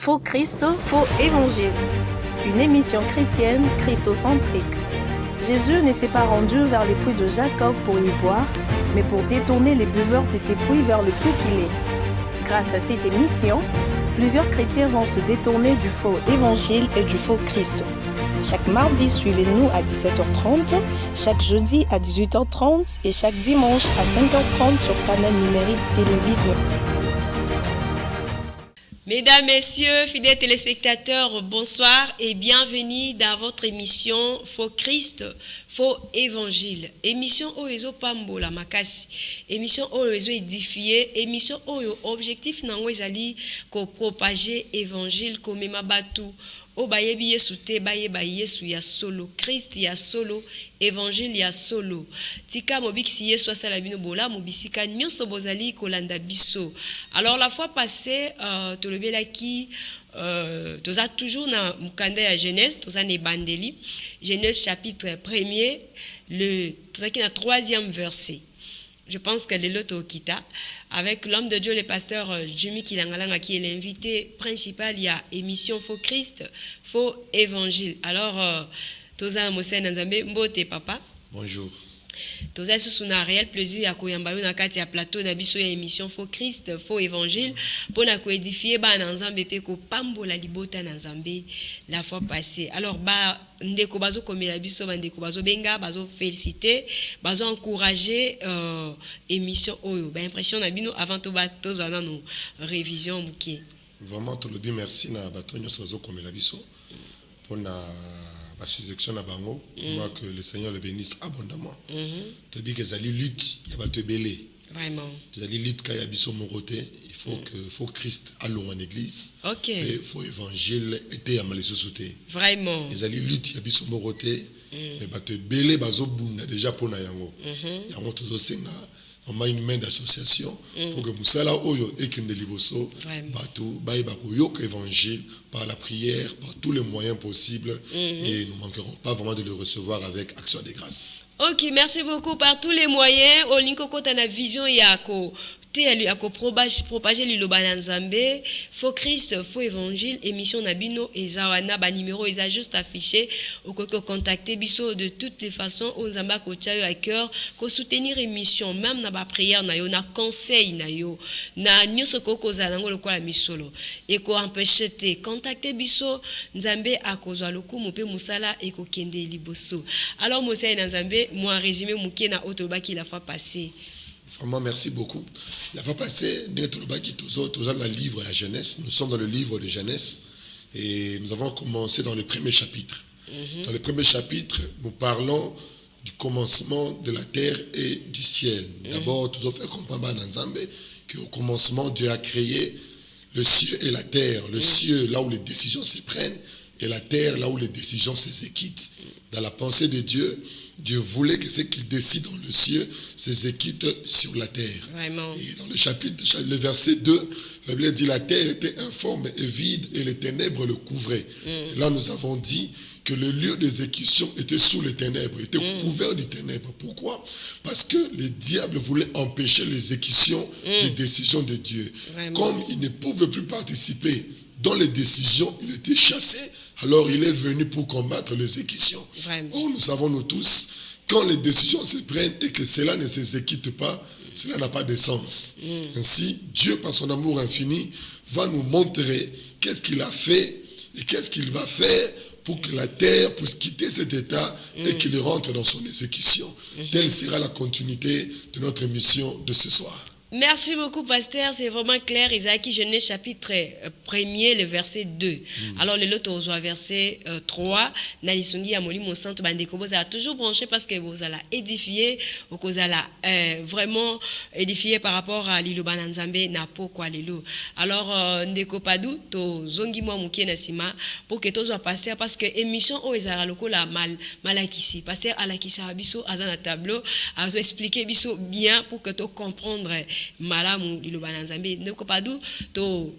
Faux Christ, faux évangile. Une émission chrétienne christocentrique. Jésus ne s'est pas rendu vers les puits de Jacob pour y boire, mais pour détourner les buveurs de ces puits vers le puits qu'il est. Grâce à cette émission, plusieurs chrétiens vont se détourner du faux évangile et du faux Christ. Chaque mardi, suivez-nous à 17h30, chaque jeudi à 18h30 et chaque dimanche à 5h30 sur Canal Numérique Télévision. Mesdames, Messieurs, fidèles téléspectateurs, bonsoir et bienvenue dans votre émission Faux Christ, Faux Évangile. Émission Oezo Pambola Makasi. Émission Oezo édifié. Émission Oyo objectif nango ezali ko propager évangile comme mabatu. O bayebi yesu te bayeba yesu ya solo, Christ ya solo, évangile ya solo. Tika mobikisi yesu asala bino bola mobisika nyonso bozali kolanda biso. Alors la fois passée, tolobelaki toza toujours na mukanda ya Genèse, toza ne bandeli. Genèse chapitre 1er, toza ki na 3e verset. Je pense que le loto kita avec l'homme de Dieu, le pasteur Jimmy Kilangalanga, qui est l'invité principal, il y a émission Faux Christ, Faux Évangile. Alors, Toza Moussa Nzambe, Mbote papa. Bonjour. Toza sous un réel plaisir à koyambayo na kati ya plateau na biso ya émission Faux Christ, Faux Évangile pour na ko édifier ba na Nzambe pe ko pambola libota na Nzambe la fois passée. Alors ba ndeko bazo komela biso ba ndeko bazo benga bazo féliciter, bazo encourager émission oyo. Ba impression na bino avant to ba toza na no révision muke. Vraiment tout le bien merci na batonyo bazo komela biso pour na la sélection à Bango, moi que le Seigneur le bénisse abondamment. Tu dis que ça lutte, il y a pas de belé. Vraiment. Ça lutte quand il y a biso moroté, il faut Christ allons en église. OK. Et faut évangile était à malaisosoté. Vraiment. Les ali lutte, il y a biso moroté, mais ba te belé bazo bunda déjà pour na yango. Yango tozo senga on a une main d'association pour que Moussala Oyo et que Liboso Batou Baïba Koyok évangile par la prière, par tous les moyens possibles et nous ne manquerons pas vraiment de le recevoir avec action de grâce. Ok, merci beaucoup par tous les moyens. Au linko kota na vision yako. Te ako propager liloba na Nzambe, Faux Christ, Faux Évangile, émission Nabino eza wana ba numéro eza juste affiché ou que contacter biso de toutes les façons on Nzamba ko tia yo à cœur ko soutenir émission même na ba prière na yo na conseil na yo na nyoso ko kozala ngo lokola misolo et ko empêcher te contacter biso Nzambe akozwa lokumu pe musala et ko kende liboso. Alors Mosai na Nzambe moi résumé muke na otobaki la fois passée. Vraiment, merci beaucoup. La fois passée, nous sommes dans le livre de la Genèse. Nous sommes dans le livre de Genèse et nous avons commencé dans le premier chapitre. Dans le premier chapitre, nous parlons du commencement de la terre et du ciel. D'abord, nous avons fait comprendre à Nzambe qu'au commencement, Dieu a créé le ciel et la terre. Le ciel, là où les décisions se prennent, et la terre, là où les décisions s'exécutent. Dans la pensée de Dieu, Dieu voulait que ce qu'il décide dans le ciel s'exécute sur la terre. Vraiment. Et dans le chapitre, le verset 2, la Bible dit la terre était informe et vide et les ténèbres le couvraient. Et là, nous avons dit que le lieu d'exécution était sous les ténèbres, était couvert de ténèbres. Pourquoi? Parce que le diable voulait empêcher l'exécution des décisions de Dieu. Vraiment. Comme il ne pouvait plus participer dans les décisions, il était chassé. Alors il est venu pour combattre l'exécution. Or, nous savons nous tous, quand les décisions se prennent et que cela ne s'exécute pas, cela n'a pas de sens. Ainsi, Dieu, par son amour infini, va nous montrer qu'est-ce qu'il a fait et qu'est-ce qu'il va faire pour que la terre puisse quitter cet état et qu'il rentre dans son exécution. Telle sera la continuité de notre émission de ce soir. Merci beaucoup, pasteur. C'est vraiment clair. Isaïe Genèse chapitre 1er, le verset 2. Alors, le lot au verset 3. Nalisongi Amoli, mon centre bandeko, vous avez toujours branché parce que vous allez édifier, ou que vous allez vraiment édifier par rapport à l'île Bananzambe, Napo, quoi, l'île. Alors, ndeko padou, to zongi moi mouké nasima, pour que tous soient passés, parce que émission, oh, ezara loko la malakisi. Pasteur, alakisa abiso, azana tableau, azo expliquer biso bien pour que tu comprendre. Malamu liloba na Nzambe ndeko padu to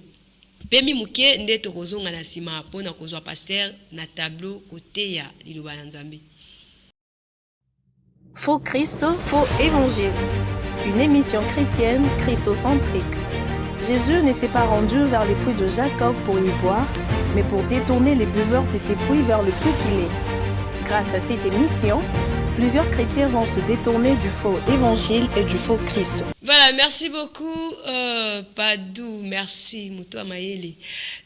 pemi muke nde to kozonga na sima pona kozwa pasteur na tableau côté ya liloba na Nzambe. Faux Christ, faux évangile. Une émission chrétienne christocentrique. Jésus ne s'est pas rendu vers les puits de Jacob pour y boire, mais pour détourner les buveurs de ces puits vers le puits qu'il est. Grâce à cette émission, plusieurs chrétiens vont se détourner du faux évangile et du faux Christ. Voilà, merci beaucoup, Padou, merci, Moutoua Maëli.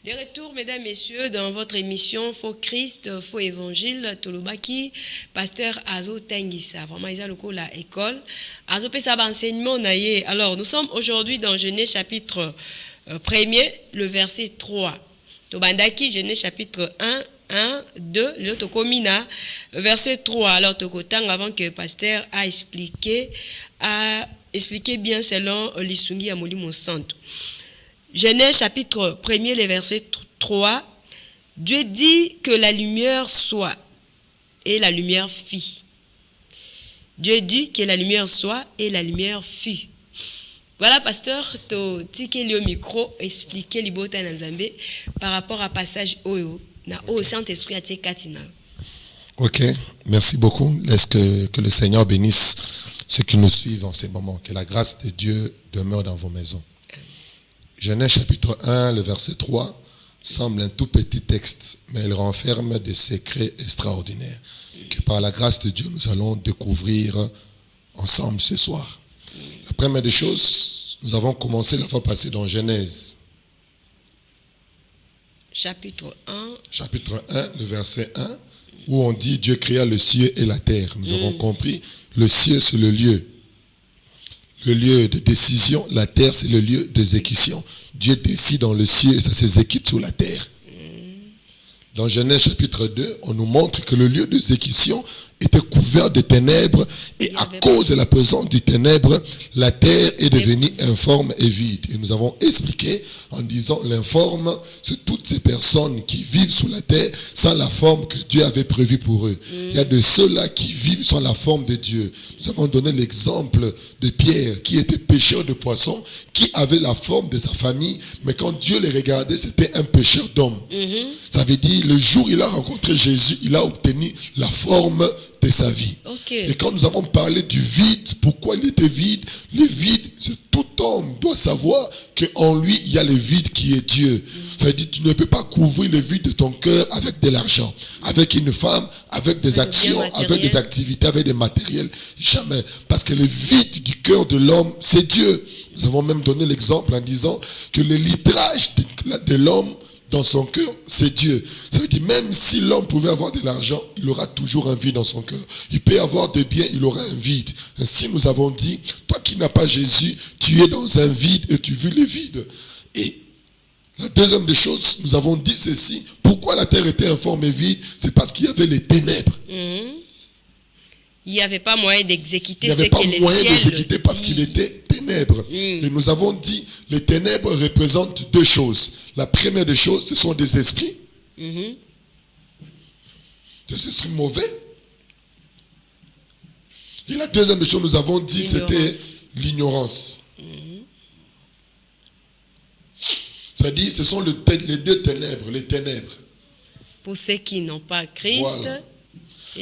De retour, mesdames, messieurs, dans votre émission Faux Christ, Faux Évangile, Tolobaki, pasteur Azo Tengisa. Vraiment, ils ont le coup la école. Azo Pesa enseignement naïe. Alors, nous sommes aujourd'hui dans Genèse chapitre 1er, le verset 3. Tobandaki, Genèse chapitre 1, 2, l'autre comina, verset 3. Alors, Tokotang, avant que le pasteur a expliqué bien selon l'Isungi Amoli Monsanto. Genèse chapitre 1er, le verset 3. Dieu dit que la lumière soit, et la lumière fit. Dieu dit que la lumière soit, et la lumière fit. Voilà, pasteur, tu as le micro, expliquer l'ibota Nzambe par rapport à passage Oyo. Saint-Esprit. Ok, merci beaucoup. Laisse que le Seigneur bénisse ceux qui nous suivent en ces moments. Que la grâce de Dieu demeure dans vos maisons. Genèse chapitre 1, le verset 3, semble un tout petit texte, mais il renferme des secrets extraordinaires que par la grâce de Dieu, nous allons découvrir ensemble ce soir. La première des choses, nous avons commencé la fois passée dans Genèse. Chapitre 1, le verset 1, où on dit Dieu créa le ciel et la terre. Nous avons compris, le ciel c'est le lieu de décision, la terre c'est le lieu d'exécution. Dieu décide dans le ciel et ça s'exécute sur la terre. Dans Genèse chapitre 2, on nous montre que le lieu d'exécution était couvert de ténèbres et à cause de la présence du ténèbre, la terre est devenue informe et vide. Et nous avons expliqué en disant l'informe, c'est toutes ces personnes qui vivent sous la terre sans la forme que Dieu avait prévue pour eux. Il y a de ceux-là qui vivent sans la forme de Dieu. Nous avons donné l'exemple de Pierre qui était pêcheur de poissons, qui avait la forme de sa famille, mais quand Dieu les regardait, c'était un pêcheur d'hommes. Ça veut dire, le jour où il a rencontré Jésus, il a obtenu la forme de sa vie. Et quand nous avons parlé du vide, pourquoi il était vide? Le vide, c'est tout homme doit savoir qu'en lui, il y a le vide qui est Dieu. Ça veut dire tu ne peux pas couvrir le vide de ton cœur avec de l'argent, avec une femme, avec des actions, avec des activités, avec des matériels. Jamais. Parce que le vide du cœur de l'homme, c'est Dieu. Nous avons même donné l'exemple en disant que le litrage de l'homme dans son cœur, c'est Dieu. Ça veut dire même si l'homme pouvait avoir de l'argent, il aura toujours un vide dans son cœur. Il peut avoir des biens, il aura un vide. Ainsi nous avons dit, toi qui n'as pas Jésus, tu es dans un vide et tu vis le vide. Et la deuxième des choses, nous avons dit ceci, pourquoi la terre était informe et vide? C'est parce qu'il y avait les ténèbres. Il n'y avait pas moyen d'exécuter ce que les ciels. Il n'y avait pas moyen d'exécuter parce qu'il était ténèbres. Et nous avons dit, les ténèbres représentent deux choses. La première des choses, ce sont des esprits. Des esprits mauvais. Et la deuxième des choses, nous avons dit, c'était l'ignorance. C'est-à-dire, ce sont les deux ténèbres, les ténèbres. Pour ceux qui n'ont pas Christ. Voilà.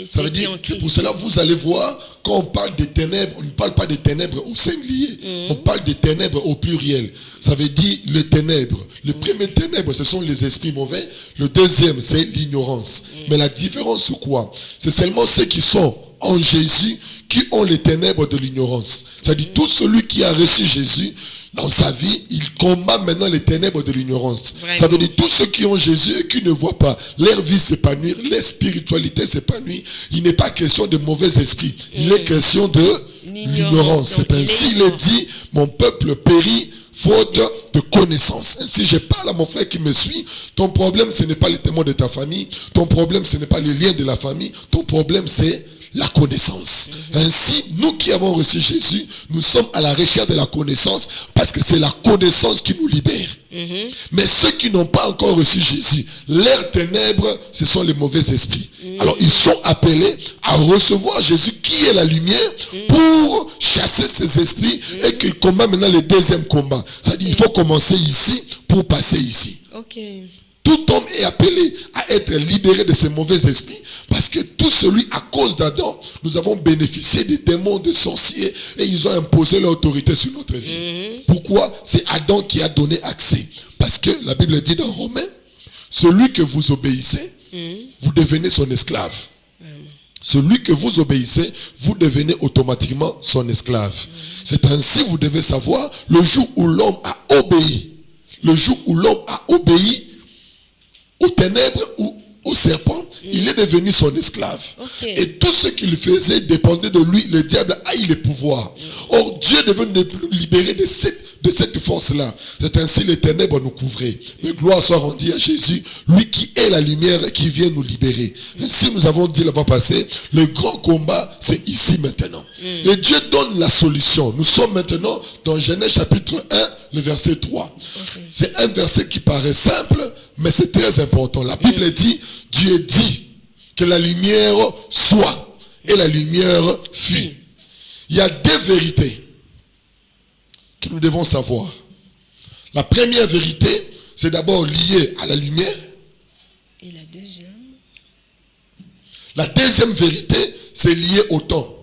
Ça veut dire, c'est pour cela que vous allez voir, quand on parle des ténèbres, on ne parle pas des ténèbres au singulier, on parle des ténèbres au pluriel. Ça veut dire les ténèbres. Le premier ténèbre, ce sont les esprits mauvais. Le deuxième, c'est l'ignorance. Mais la différence, c'est quoi? C'est seulement ceux qui sont en Jésus qui ont les ténèbres de l'ignorance. C'est-à-dire, tout celui qui a reçu Jésus dans sa vie, il combat maintenant les ténèbres de l'ignorance. Ça veut dire tous ceux qui ont Jésus et qui ne voient pas leur vie s'épanouir, leur spiritualité s'épanouir. Il n'est pas question de mauvais esprits. Il est question de l'ignorance. C'est ainsi il est dit, mon peuple périt faute de connaissance. Ainsi, je parle à mon frère qui me suit. Ton problème, ce n'est pas les témoins de ta famille. Ton problème, ce n'est pas les liens de la famille. Ton problème, c'est la connaissance. Ainsi, nous qui avons reçu Jésus, nous sommes à la recherche de la connaissance parce que c'est la connaissance qui nous libère. Mais ceux qui n'ont pas encore reçu Jésus, leurs ténèbres, ce sont les mauvais esprits. Alors, ils sont appelés à recevoir Jésus qui est la lumière pour chasser ces esprits et qu'ils combattent maintenant le deuxième combat. C'est-à-dire qu'il faut commencer ici pour passer ici. Tout homme est appelé à être libéré de ces mauvais esprits parce que tout celui, à cause d'Adam, nous avons bénéficié des démons, des sorciers et ils ont imposé leur autorité sur notre vie. Pourquoi? C'est Adam qui a donné accès. Parce que la Bible dit dans Romains, celui que vous obéissez, vous devenez son esclave. Celui que vous obéissez, vous devenez automatiquement son esclave. C'est ainsi, vous devez savoir, le jour où l'homme a obéi, le jour où l'homme a obéi aux ténèbres ou au serpent, il est devenu son esclave. Et tout ce qu'il faisait dépendait de lui. Le diable a eu le pouvoir. Or, Dieu devait nous libérer de cette force-là. C'est ainsi les ténèbres nous couvraient. Mais gloire soit rendue à Jésus, lui qui est la lumière et qui vient nous libérer. Ainsi, nous avons dit la fois passée, le grand combat, c'est ici maintenant. Et Dieu donne la solution. Nous sommes maintenant dans Genèse chapitre 1, le verset 3. C'est un verset qui paraît simple, mais c'est très important. La Bible dit, Dieu dit que la lumière soit et la lumière fut. Il y a deux vérités que nous devons savoir. La première vérité, c'est d'abord lié à la lumière. Et la deuxième? La deuxième vérité, c'est lié au temps.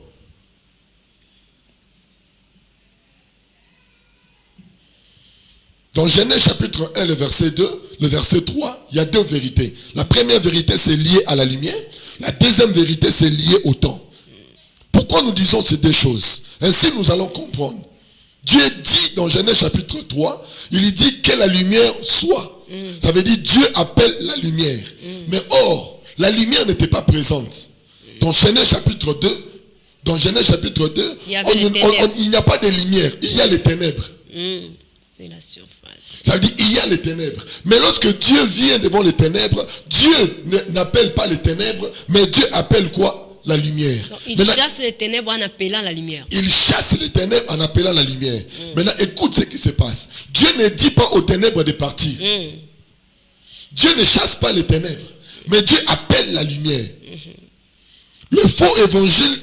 Dans Genèse chapitre 1, le verset 2, le verset 3, il y a deux vérités. La première vérité, c'est lié à la lumière. La deuxième vérité, c'est lié au temps. Pourquoi nous disons ces deux choses? Ainsi, nous allons comprendre. Dieu dit dans Genèse chapitre 3, il dit que la lumière soit. Ça veut dire Dieu appelle la lumière. Mais or, la lumière n'était pas présente. Dans Genèse chapitre 2, il n'y a pas de lumière, il y a les ténèbres. C'est la surface. Ça veut dire il y a les ténèbres. Mais lorsque Dieu vient devant les ténèbres, Dieu n'appelle pas les ténèbres, mais Dieu appelle quoi? La lumière. Donc, il chasse les ténèbres en appelant la lumière. Il chasse les ténèbres en appelant la lumière. Maintenant, écoute ce qui se passe. Dieu ne dit pas aux ténèbres de partir. Dieu ne chasse pas les ténèbres, mais Dieu appelle la lumière. Le faux évangile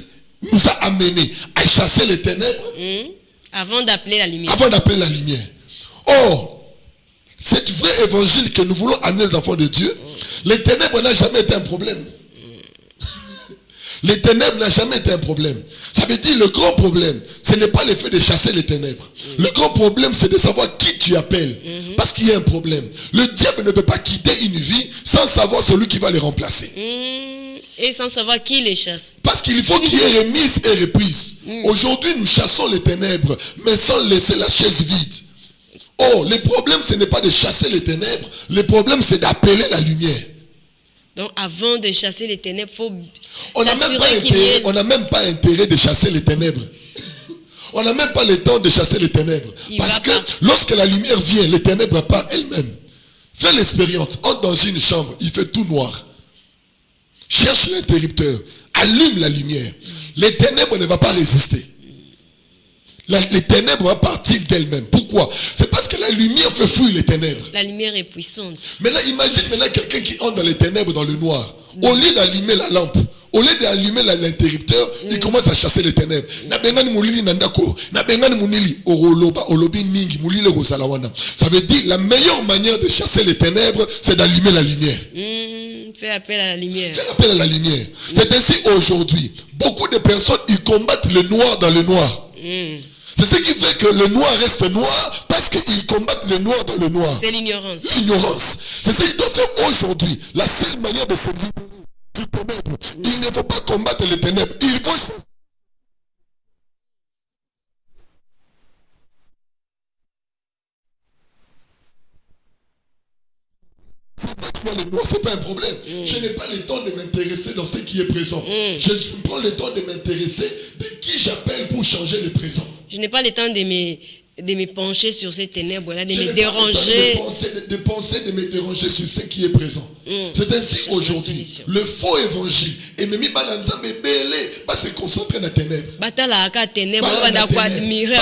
nous a amenés à chasser les ténèbres avant d'appeler la lumière. Or, cet vrai évangile que nous voulons amener les enfants de Dieu, les ténèbres n'ont jamais été un problème. Les ténèbres n'ont jamais été un problème. Ça veut dire le grand problème, ce n'est pas le fait de chasser les ténèbres. Le grand problème, c'est de savoir qui tu appelles. Parce qu'il y a un problème. Le diable ne peut pas quitter une vie sans savoir celui qui va les remplacer. Et sans savoir qui les chasse. Parce qu'il faut qu'il y ait remise et reprise. Aujourd'hui, nous chassons les ténèbres, mais sans laisser la chaise vide. Oh, le problème, ce n'est pas de chasser les ténèbres. Le problème, c'est d'appeler la lumière. Donc, avant de chasser les ténèbres, il faut on n'a même pas intérêt de chasser les ténèbres. On n'a même pas le temps de chasser les ténèbres. Parce que lorsque la lumière vient, les ténèbres partent elles-mêmes. Fais l'expérience. Entre dans une chambre, il fait tout noir. Cherche l'interrupteur. Allume la lumière. Les ténèbres ne vont pas résister. Les ténèbres vont partir d'elles-mêmes. Pourquoi? C'est parce que la lumière fait fuir les ténèbres. La lumière est puissante. Maintenant, imagine quelqu'un qui entre dans les ténèbres, dans le noir. Au lieu d'allumer la lampe, au lieu d'allumer l'interrupteur, il commence à chasser les ténèbres. Ça veut dire la meilleure manière de chasser les ténèbres, c'est d'allumer la lumière. Fais appel à la lumière. Fais appel à la lumière. C'est ainsi aujourd'hui. Beaucoup de personnes, ils combattent le noir dans le noir. C'est ce qui fait que le noir reste noir parce qu'ils combattent le noir dans le noir. C'est l'ignorance. L'ignorance. C'est ce qu'ils doivent faire aujourd'hui. La seule manière de se libérer du ténèbre, il ne faut pas combattre les ténèbres. Il faut... C'est pas un problème. Je n'ai pas le temps de m'intéresser dans ce qui est présent. Je prends le temps de m'intéresser de qui j'appelle pour changer le présent. Je n'ai pas le temps de me pencher sur ces ténèbres-là, de me déranger. De me déranger sur ce qui est présent. C'est ainsi aujourd'hui. Le faux évangile, et Mimi Bananzambe Belé, va se concentrer dans les ténèbres. Batalaka ténèbres, on va admirer.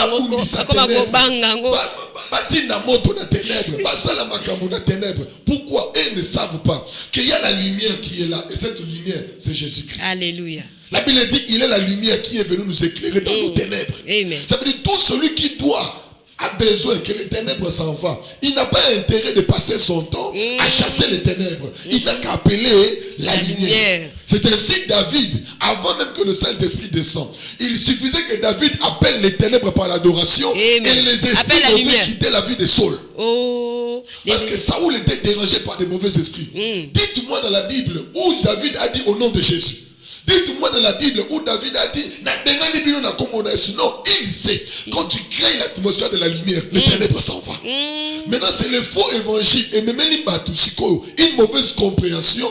Pourquoi ils ne savent pas qu'il y a la lumière qui est là, et cette lumière, c'est Jésus-Christ. Alléluia. La Bible dit il est la lumière qui est venue nous éclairer dans nos ténèbres. Amen. Ça veut dire tout celui qui doit a besoin que les ténèbres s'en vont, il n'a pas intérêt de passer son temps à chasser les ténèbres. Il n'a qu'à appeler la lumière. C'est ainsi que David, avant même que le Saint-Esprit descende, il suffisait que David appelle les ténèbres par l'adoration et les esprits pouvaient quitter la vie de Saul. Parce que Saoul était dérangé par des mauvais esprits. Dites-moi dans la Bible où David a dit au nom de Jésus. Dites-moi dans la Bible où David a dit non, il sait. Quand tu crées l'atmosphère de la lumière, les ténèbres s'en vont. Maintenant, c'est le faux évangile. Et même une mauvaise compréhension.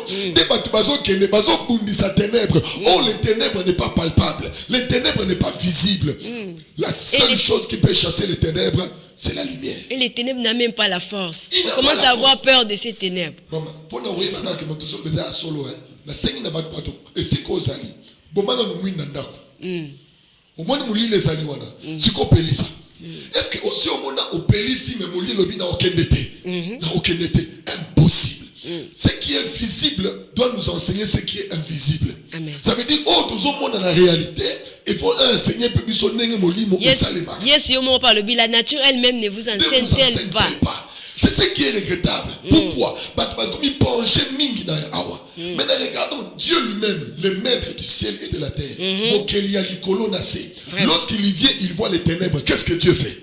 Oh, les ténèbres n'est pas palpable. Les ténèbres n'est pas visible. La seule chose qui peut chasser les ténèbres, c'est la lumière. Et les ténèbres n'ont même pas la force. On commence à avoir peur de ces ténèbres. Est-ce que aussi au moment où Pélissime et Mouli Lobi n'a aucun été? Impossible. Ce qui est visible doit nous enseigner ce qui est invisible. Amen. Ça veut dire, oh, tout le monde dans la réalité, il faut enseigner la nature elle-même ne vous enseigne pas. C'est ce qui est regrettable. Pourquoi? Parce qu'on penchait mingi dans awa. Maintenant, regardons Dieu lui-même, le maître du ciel et de la terre. Lorsqu'il y vient, il voit les ténèbres. Qu'est-ce que Dieu fait?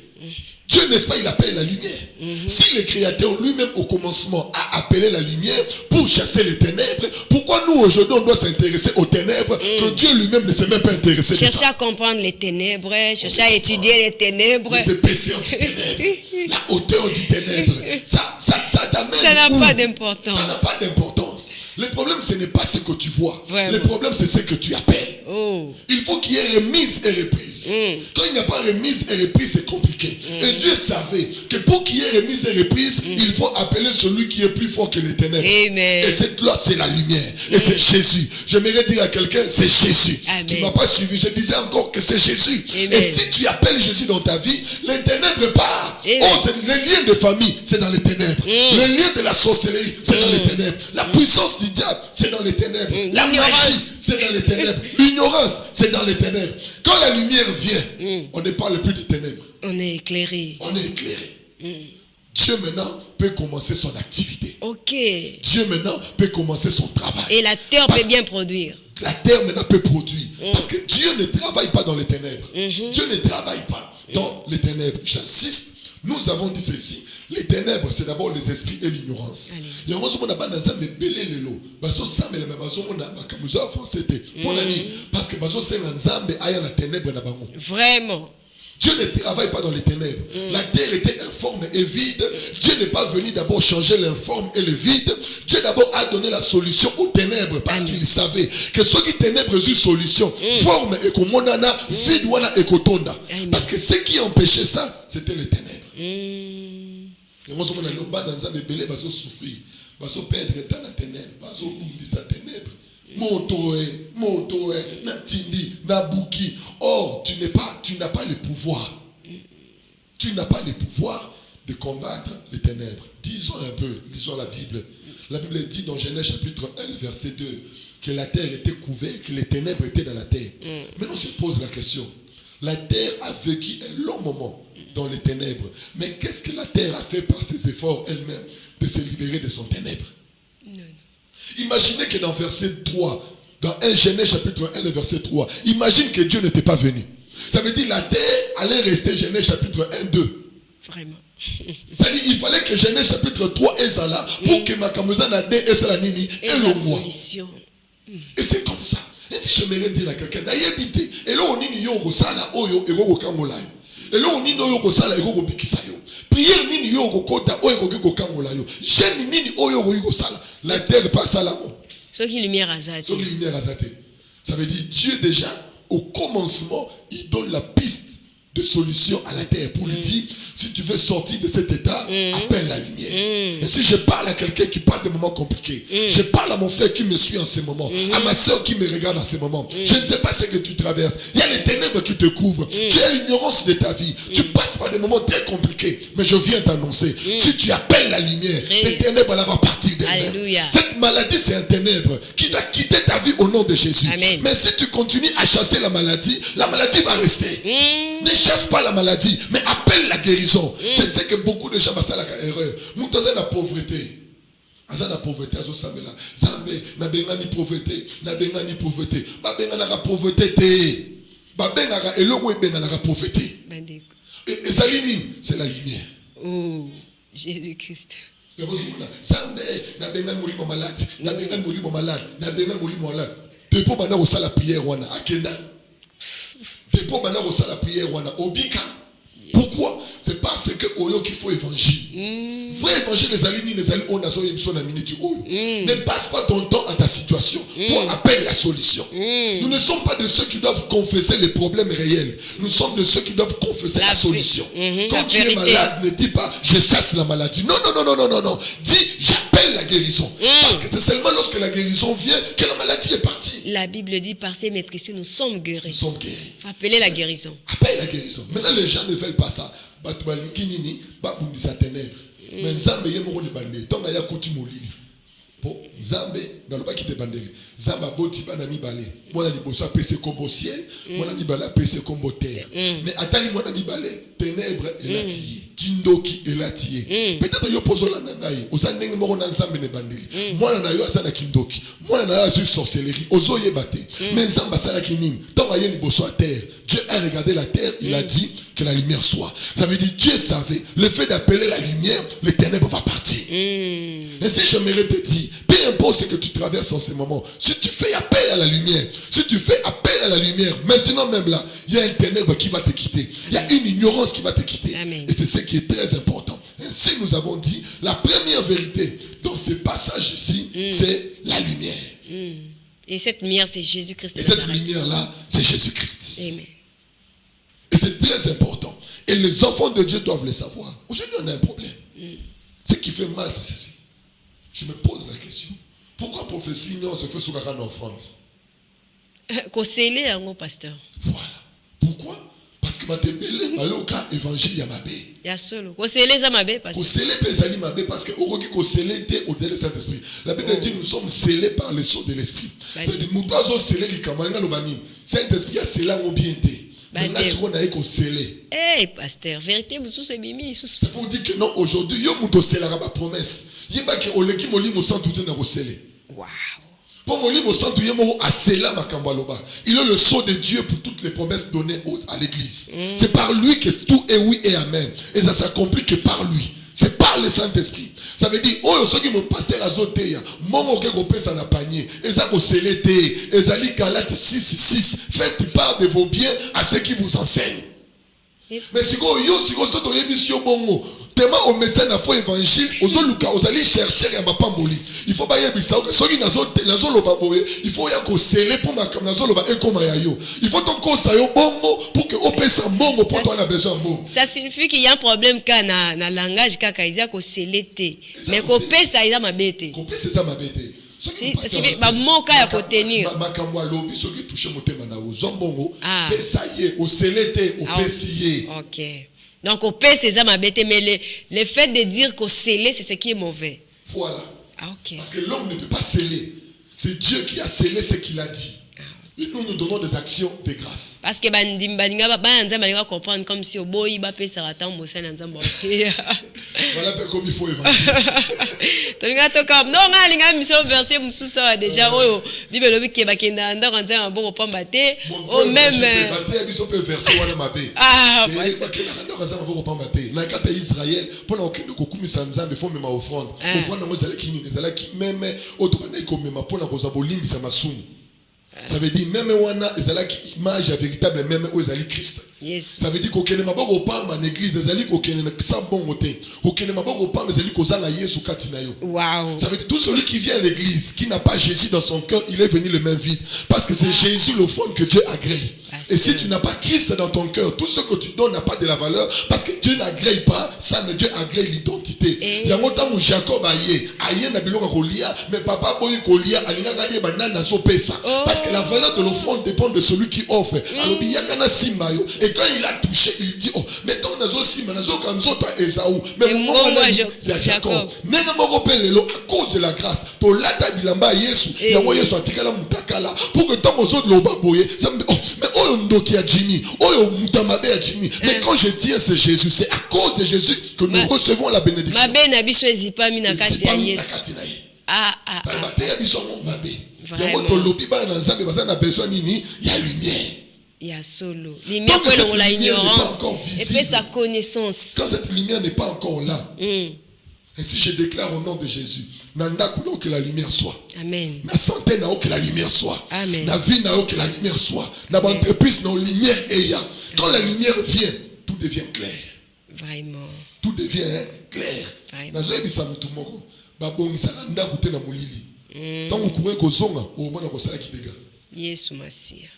Dieu, n'est-ce pas, il appelle la lumière. Si le Créateur lui-même au commencement a appelé la lumière pour chasser les ténèbres, pourquoi nous aujourd'hui on doit s'intéresser aux ténèbres que Dieu lui-même ne s'est même pas intéressé? Chercher à comprendre les ténèbres, chercher à étudier les ténèbres. Les épaisseurs du ténèbre, la hauteur du ténèbre, ça t'amène. Ça n'a pas d'importance. Ça n'a pas d'importance. Le problème, ce n'est pas ce que tu vois. Vraiment. Le problème, c'est ce que tu appelles. Il faut qu'il y ait remise et reprise. Quand il n'y a pas remise et reprise, c'est compliqué. Et Dieu savait que pour qu'il y ait remise et reprise, il faut appeler celui qui est plus fort que les ténèbres. Amen. Et cette loi, c'est la lumière. Et c'est Jésus. J'aimerais dire à quelqu'un, c'est Jésus. Amen. Tu ne m'as pas suivi. Je disais encore que c'est Jésus. Amen. Et si tu appelles Jésus dans ta vie, les ténèbres partent. Amen. Oh, les liens de famille, c'est dans les ténèbres. Les liens de la sorcellerie, c'est dans les ténèbres. La puissance du diable, c'est dans les ténèbres. La magie, c'est dans les ténèbres. L'ignorance, c'est dans les ténèbres. Quand la lumière vient, on ne parle plus de ténèbres. On est éclairé. On est éclairé. Dieu maintenant peut commencer son activité. Ok. Dieu maintenant peut commencer son travail. Et la terre peut bien produire. La terre maintenant peut produire. Parce que Dieu ne travaille pas dans les ténèbres. Dieu ne travaille pas dans les ténèbres. J'insiste. Nous avons dit ceci. Les ténèbres, c'est d'abord les esprits et l'ignorance. Il y a un moment où on a vraiment. Dieu ne travaille pas dans les ténèbres. La terre était informe et vide. Dieu n'est pas venu d'abord changer l'informe et le vide. Dieu d'abord a donné la solution aux ténèbres parce qu'il savait que ceux qui ténèbres ont une solution, forme et komonana, vide wana et kotonda. Parce que ce qui empêchait ça, c'était les ténèbres. Et moi, je me dis, souffrir, perdre dans la ténèbre, ténèbre. Montoé, Natindi, Nabuki. Or, tu n'as pas le pouvoir. Tu n'as pas le pouvoir de combattre les ténèbres. Disons un peu, lisons la Bible. La Bible dit dans Genèse chapitre 1, verset 2, que la terre était couverte, que les ténèbres étaient dans la terre. Maintenant, on se pose la question. La terre a vécu un long moment dans les ténèbres. Mais qu'est-ce que la terre a fait par ses efforts elle-même de se libérer de son ténèbre? Imaginez que dans verset 3, dans 1 Genèse chapitre 1, verset 3, imagine que Dieu n'était pas venu. Ça veut dire la terre allait rester Genèse chapitre 1, 2. Vraiment. C'est-à-dire il fallait que Genèse chapitre 3 est là pour que Makamuza Nade et Salanini et le roi. Et c'est comme ça. Et si j'aimerais dire à quelqu'un, n'ayébité, et là on y yo sala oyo et go kamolayo. Et là on y yo sala et go bikisayo. Prière nini yo kota oyo go kamolayo. Jeune nini oyo go sala. La terre passe à l'amour. Ce qui lumière azate. Ce qui lumière azate. Ça veut dire Dieu déjà au commencement, il donne la piste de solution à la terre pour lui dire, si tu veux sortir de cet état, appelle la lumière. Et si je parle à quelqu'un qui passe des moments compliqués, je parle à mon frère qui me suit en ce moment, à ma soeur qui me regarde en ce moment, je ne sais pas ce que tu traverses. Il y a les ténèbres qui te couvrent. Tu as l'ignorance de ta vie. Tu passes par des moments très compliqués. Mais je viens t'annoncer, si tu appelles la lumière, ces ténèbres là vont partir de Alléluia. Cette maladie, c'est un ténèbre qui doit quitter ta vie au nom de Jésus. Amen. Mais si tu continues à chasser la maladie va rester. Ne chasse pas la maladie, mais appelle la guérison. C'est ce que beaucoup de gens passent à l'erreur. Nous sommes dans la pauvreté. Aza na pauvreté azo sambela zambe na benga ni pauvreté ba benga na pauvreté te ba benga ka eloko ebenga na pauvreté Bandeko. et salini c'est la lumière. Oh, Jésus-Christ. Zambe na benga ni molimo malade na benga ni molimo malade depuis bana ko sala prière wana akenda depuis bana ko sala prière wana obika. Pourquoi? C'est parce que oyo qu'il faut évangile. Vrai évangile les amis les amis on a so émission na minute oyo. Ne passe pas ton temps à ta situation. Toi appelle la solution. Nous ne sommes pas de ceux qui doivent confesser les problèmes réels. Nous sommes de ceux qui doivent confesser la solution. Quand tu es malade, ne dis pas je chasse la maladie. Non. Dis j'appelle la guérison. Parce que c'est seulement lorsque la guérison vient que la maladie est partie. La Bible dit par ses maîtrises nous sommes guéris. Nous sommes guéris. Faut appeler la guérison. Appelle la guérison. Maintenant les gens ne veulent pas ça. Batu balingi nini babundisa ténèbres. Mais Nzambe yemoko ne bande. Tonga ya kuti molili. Po Nzambe nalobaki de bandeli. Nzamba boti bana mibale. Mwana liboso apese kombo ciel, mwana mibale apese kombo terre. Mais atali mwana mibale ténèbres elatiye. Kindoki elatiye. Peut-être yo pozola na ngai, osandenge moko na Nzambe ne bandeli. Mwana na yo asana kindoki. Mwana na yo azu sorcellerie. Ozo yebate. Mais Nzamba sala kinini. Tonga ye liboso à terre. Dieu a regardé la terre, il a dit que la lumière soit. Ça veut dire Dieu savait, le fait d'appeler la lumière, les ténèbres vont partir. Et si j'aimerais te dire, peu importe ce que tu traverses en ce moment, si tu fais appel à la lumière, maintenant même là, il y a un ténèbre qui va te quitter. Il y a une ignorance qui va te quitter. Amen. Et c'est ce qui est très important. Ainsi nous avons dit, la première vérité dans ce passage ici, c'est la lumière. Et cette lumière, c'est Jésus-Christ. Et cette lumière-là, c'est Jésus-Christ. Amen. Et c'est très important. Et les enfants de Dieu doivent le savoir. Aujourd'hui, on a un problème. Ce qui fait mal, c'est ceci. Je me pose la question. Pourquoi prophétie, on se fait sur la offrande? Kosele yango pasteur. Voilà. Pourquoi? Parce que matebele bayoka évangile ya mabe. Ya solo. Kosele za mabe pasteur. Kosele pesali mabe parce que oroki kosele te au-delà du Saint-Esprit. La Bible dit nous sommes scellés par le sceau de l'Esprit. C'est-à-dire nous doivent sceller likamanga lobani. Saint-Esprit a scellé en bien te. Eh, pasteur, vérité, c'est pour dire que non, aujourd'hui, il y a une promesse. Il y a wow. Il est le sceau de Dieu pour toutes les promesses données à l'église. C'est par lui que tout est oui et amen. Et ça s'accomplit que par lui. C'est par le Saint-Esprit. Ça veut dire, oh, ceux qui m'ont pasteur azoté, mon moke ça n'a panier. Et ça célète, et ça lit Galates 6:6. Faites part de vos biens à ceux qui vous enseignent. Mais si vous avez une mission bongo, tellement au médecin n'a pas évangile, vous allez chercher un pamboli. Il faut pas y aller. Il faut y aller pour ma il faut donc ça bongo pour que au pesa bongo pour toi on a besoin bongo. Ça signifie qu'il y a un problème quand na langage kaka ils a ko selete. Mais ko pesa ils a mabete. Ko pesa ça mabete. C'est ba moka ya ko tenir. Makambo lobi ceux qui touchent motema na ozambongo pesa ye au selete au pesier. OK. Donc au pesa ça mabete mais le fait de dire qu'au scellé c'est ce qui est mauvais. Voilà. OK. Parce que l'homme ne peut pas sceller. C'est Dieu qui a scellé ce qu'il a dit. Et nous donnons des actions de grâce. Parce que baninga comprendre comme si oboyi ba pesa ratan mosa na nzambo. Voilà comme il faut évangile. Tolinga to comme non ngalinga mission verset mususa déjà oyo Bible lobi ke bakenda ndako nzamba boko pamba te o même baté biso pe verset wana mabe. Ah, bakenda ndako nzamba boko pamba te. Na kata Israël pona okende kokumisa nzambe fo mema offrande. Offrande ngo ezala kini ezala ki même otobana ko mema pona koza bolimbisa masumu. Ça veut dire même wana ezalaki image véritable même où ezali Christ. Yes. Ça veut dire qu'okene maboko pamba en église ezali kokene na sa bongo te. Okene maboko pamba ezali kozanga Yesu kati na yo. Wow. Ça veut dire tout celui qui vient à l'église qui n'a pas Jésus dans son cœur, il est venu le main vide parce que c'est Jésus le fond que Dieu a créé. Et si tu n'as pas Christ dans ton cœur, tout ce que tu donnes n'a pas de la valeur, parce que Dieu n'agrée pas ça, mais Dieu agrée l'identité. Il y a longtemps où Jacob aïe n'a biloko kolia, mais papa boy kolia alingaka ye banana so pesa. Parce que la valeur de l'offrande dépend de celui qui offre. Alors il y a kana simba yo, et quand il a touché, il dit oh, mais donc nazo simba nazo kanzo ta Esaü, mais moi il y a Jacob. Nenga moko pelelo à cause de la grâce. To lata bilamba Yesu, yango Yesu atikala mutakala pour que tant aux autres loba boye, ça me oh, mais oh ndoki ya Jimmy, oh mutamabe ya Jimmy. Mais quand je tiens c'est Jésus, c'est à cause de Jésus que nous recevons la bénédiction. Mabe na biso ezipami na kati ya Yesu. Yango to lobi ba na Nzambe baza na besoin nini ya lumière. Il y a solo. Lumière pour la ignorance et puis sa connaissance. Quand cette lumière n'est pas encore là. Et si je déclare au nom de Jésus, nanda kuno que la lumière soit. Amen. Na santé na que la lumière soit. Amen. Na vie na que la lumière soit. Na entreprise na lumière eya. Quand la lumière vient, tout devient clair. Vraiment. Tout devient clair. Na zo ebisa mutu moko. Ba bongisa nda kute na molili. Tant vous courez ko zonga, o mona ko sala kibega. Yesu Masia.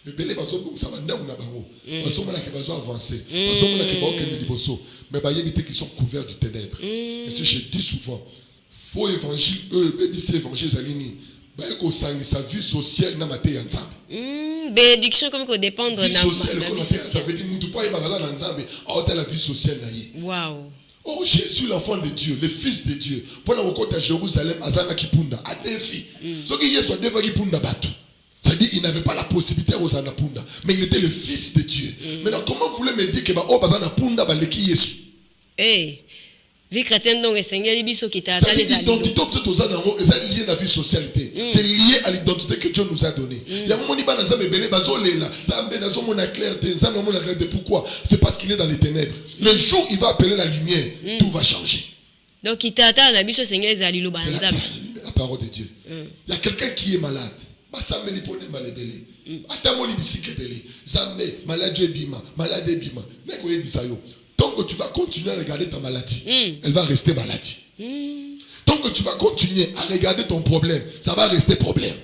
Et belé bazo bongisa banda na bango. Bazo mona ke bazo avancer. Bazo mona ke ba okende liboso. Mais ba yebite qui sont couverts du ténèbres. Et si je dis souvent, faux évangile BBC évangile zalini. Ba ko sangisa vie sociale na mate ya Nzambe. Bénédiction comme qu'on dépendre na vie sociale. Ça veut dire mutu pa yeba na Nzambe, a la vie sociale na ye. Wow. Oh, Jésus, l'enfant de Dieu, le fils de Dieu, pour la rencontre à Jérusalem, Azana Kipunda, à défi. Ce qui est soit devant Kipunda Batu. C'est-à-dire qu'il n'avait pas la possibilité aux Anapunda, mais il était le fils de Dieu. Maintenant, comment vous voulez me dire que oh Bazana Punda baleki Yesu? Eh, vie chrétienne donc Seigneur biso qui t'a ça veut dire l'identité que tu as dans est liée à la vie socialité. C'est lié à l'identité que Dieu nous a donnée. Il y a un moment où Nzambe belé bazolela, Nzambe nazo mona clarté, Nzambe mona clarté. Pourquoi? C'est parce qu'il est dans les ténèbres. Le jour où il va appeler la lumière, tout va changer. Donc il t'attend la biso Seigneur ezali ba Nzambe. La parole de Dieu. Il y a quelqu'un qui est malade. Nzambe li pone malebele. Atamo li bisike belé. Nzambe malade ebima, malade ebima. Neko yebisa yo. Tant que tu vas continuer à regarder ta maladie, elle va rester maladie. Tant que tu vas continuer à regarder ton problème, ça va rester problème.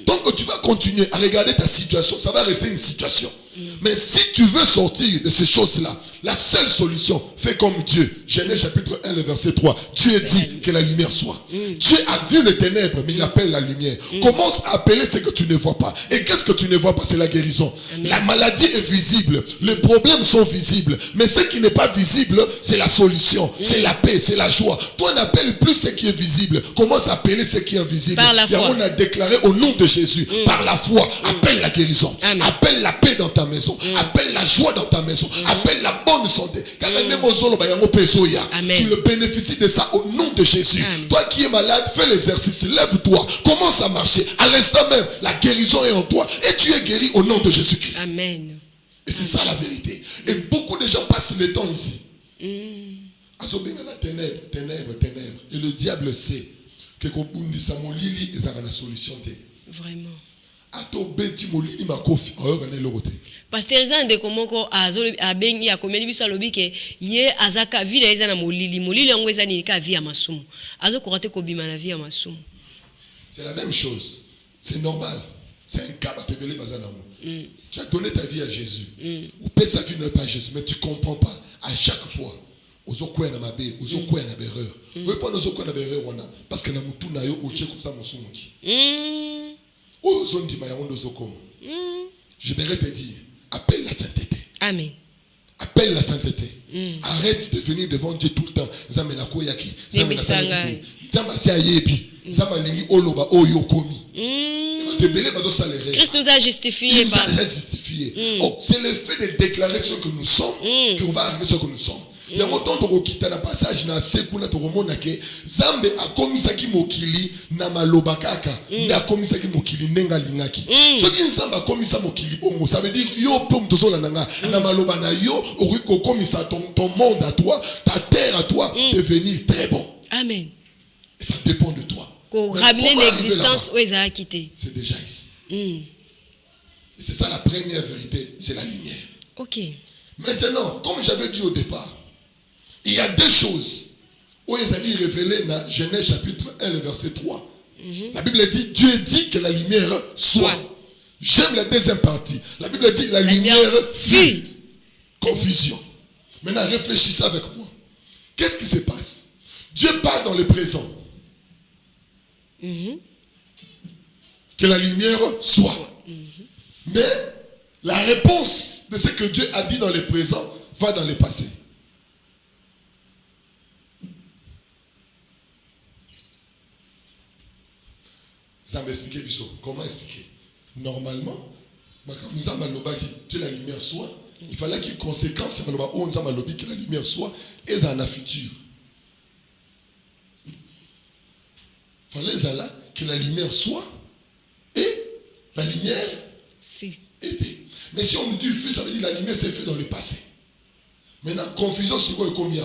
Tant que tu vas continuer à regarder ta situation, ça va rester une situation. Mais si tu veux sortir de ces choses-là, la seule solution, fais comme Dieu. Genèse chapitre 1, le verset 3. Dieu dit que la lumière soit. Dieu a vu les ténèbres, mais il appelle la lumière. Commence à appeler ce que tu ne vois pas. Et qu'est-ce que tu ne vois pas? C'est la guérison. La maladie est visible. Les problèmes sont visibles. Mais ce qui n'est pas visible, c'est la solution. C'est la paix, c'est la joie. Toi, n'appelle plus ce qui est visible. Commence à appeler ce qui est invisible. Par la foi. On a déclaré au nom de Jésus, par la foi, appelle la guérison. Amen. Appelle la paix dans ta maison. Appelle la joie dans ta maison. Appelle la bonne santé. Tu le bénéficies de ça au nom de Jésus. Amen. Toi qui es malade, fais l'exercice. Lève-toi. Commence à marcher. À l'instant même, la guérison est en toi. Et tu es guéri au nom de Jésus-Christ. Amen. Et c'est ça la vérité. Et beaucoup de gens passent le temps ici. Ténèbres, ténèbres, ténèbres. Et le diable sait que la solution. Vraiment. Pasteur Zande komoko azolo abengi akomeli biso alobi ke ye azaka vie na ezana molili yango ezani ka vie ya masumu azo korate ko bima na vie ya masumu. C'est la même chose. C'est normal. C'est un cas batebele bazanamo. Tu as donné ta vie à Jésus. Ou peut sa vie n'est pas Jésus, mais tu comprends pas à chaque fois. Ozokwena mabe, ozokwena berreur. Oui pas ozokwena berreur wana parce que na mutu na yo oche ko sa mosumungi. Ozondima ya wondo zokoma. Je vais te dire, appelle la sainteté. Amen. Appelle la sainteté. Arrête de venir devant Dieu tout le temps. Zamela koyaki, zamela salaki. Zamasi ayebi, zamalingi oloba oyokomi. Christ nous a justifiés. Il nous a justifiés. Oh, c'est le fait de déclarer ce que nous sommes qu'on va arriver ce que nous sommes. Il y a longtemps que na passage na sekuna to komona ke Zambe akomisaki mokili na maloba kaka na akomisaki mokili nenga lingaki. Ce qui Nzambe akomisa mokili bongo, ça veut dire yo pom tozola nanga na maloba na yo oriko komisa ton monde à toi, ta terre à toi devenir très bon. Amen. Et ça dépend de toi. Pour ramener l'existence où ils ont quitté. C'est déjà ici. Et c'est ça la première vérité, c'est la lumière. OK. Maintenant, comme j'avais dit au départ, il y a deux choses où ils allaient révéler dans Genèse chapitre 1, le verset 3. La Bible dit, Dieu dit que la lumière soit. J'aime la deuxième partie. La Bible dit la lumière fut. Confusion. Maintenant, réfléchissez avec moi. Qu'est-ce qui se passe? Dieu parle dans le présent. Que la lumière soit. Mais la réponse de ce que Dieu a dit dans le présent va dans le passé. Ça m'explique, Bissot. Comment expliquer? Normalement, que la lumière soit, il fallait qu'il y ait conséquence que la lumière soit et dans la future. Il fallait que la lumière soit et la lumière fut. Était. Mais si on nous dit fut, ça veut dire que la lumière s'est faite dans le passé. Maintenant, confusion sur quoi est commis.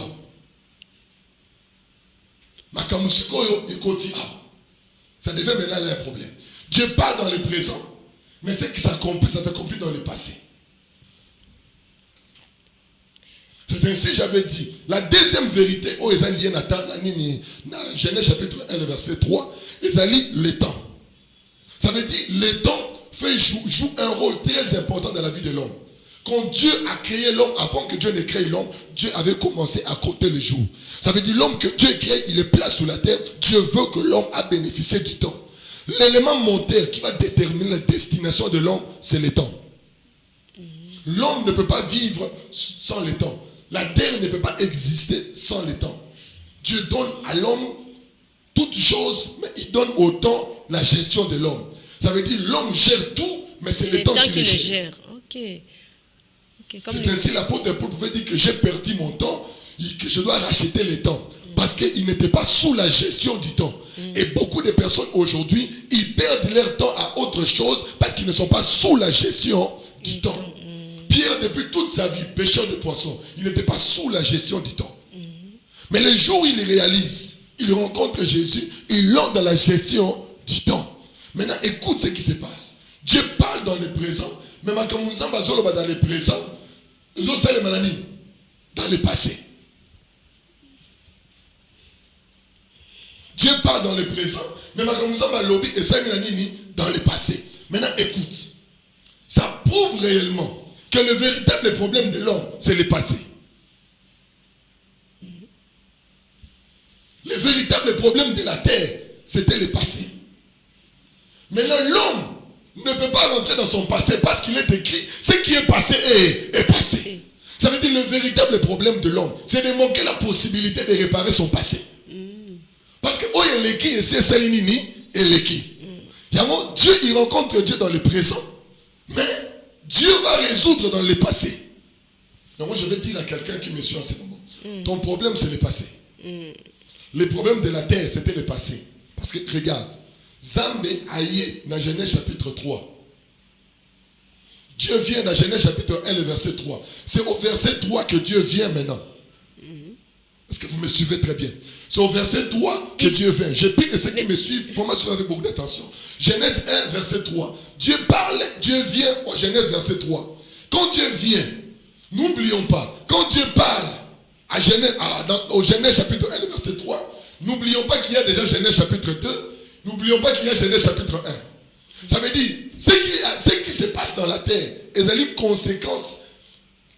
Ça devient maintenant là un problème. Dieu parle dans le présent, mais ce qui s'accomplit, ça s'accomplit dans le passé. C'est ainsi j'avais dit. La deuxième vérité, Genèse chapitre 1, le verset 3, le temps. Ça veut dire le temps joue un rôle très important dans la vie de l'homme. Quand Dieu a créé l'homme, avant que Dieu ne crée l'homme, Dieu avait commencé à compter les jours. Ça veut dire l'homme que Dieu crée, il est place sur la terre. Dieu veut que l'homme a bénéficié du temps. L'élément moteur qui va déterminer la destination de l'homme, c'est le temps. L'homme ne peut pas vivre sans le temps. La terre ne peut pas exister sans le temps. Dieu donne à l'homme toutes choses, mais il donne au temps la gestion de l'homme. Ça veut dire l'homme gère tout, mais c'est le temps qui le gère. Okay, c'est ainsi l'apôtre Paul pouvait dire que j'ai perdu mon temps, que je dois racheter le temps. Parce qu'il n'était pas sous la gestion du temps. Et beaucoup de personnes aujourd'hui, ils perdent leur temps à autre chose parce qu'ils ne sont pas sous la gestion du temps. Pierre, depuis toute sa vie, pêcheur de poissons, il n'était pas sous la gestion du temps. Mais le jour où il réalise, il rencontre Jésus, il entre dans la gestion du temps. Maintenant, écoute ce qui se passe. Dieu parle dans le présent, mais dans le présent, dans le passé. Dieu parle dans le présent, mais dans le passé. Maintenant, écoute. Ça prouve réellement que le véritable problème de l'homme, c'est le passé. Le véritable problème de la terre, c'était le passé. Maintenant, l'homme ne peut pas rentrer dans son passé parce qu'il est écrit, ce qui est passé est passé. Ça veut dire le véritable problème de l'homme, c'est de manquer la possibilité de réparer son passé. Parce que Dieu, il rencontre Dieu dans le présent, mais Dieu va résoudre dans le passé. Donc moi, je vais dire à quelqu'un qui me suit en ce moment, ton problème, c'est le passé. Le problème de la terre, c'était le passé. Parce que, regarde, Zambé aïe dans Genèse chapitre 3. Dieu vient dans Genèse chapitre 1, le verset 3. C'est au verset 3 que Dieu vient maintenant. Est-ce que vous me suivez très bien? C'est au verset 3 que Dieu vient. Je prie que ceux qui me suivent, il faut me suivre avec beaucoup d'attention. Genèse 1, verset 3. Dieu parle, Dieu vient au Genèse verset 3. Quand Dieu vient, n'oublions pas, quand Dieu parle au Genèse chapitre 1, le verset 3, n'oublions pas qu'il y a déjà Genèse chapitre 2, n'oublions pas qu'il y a Genèse chapitre 1. Ça veut dire, ce qui se passe dans la terre, il y a une conséquence.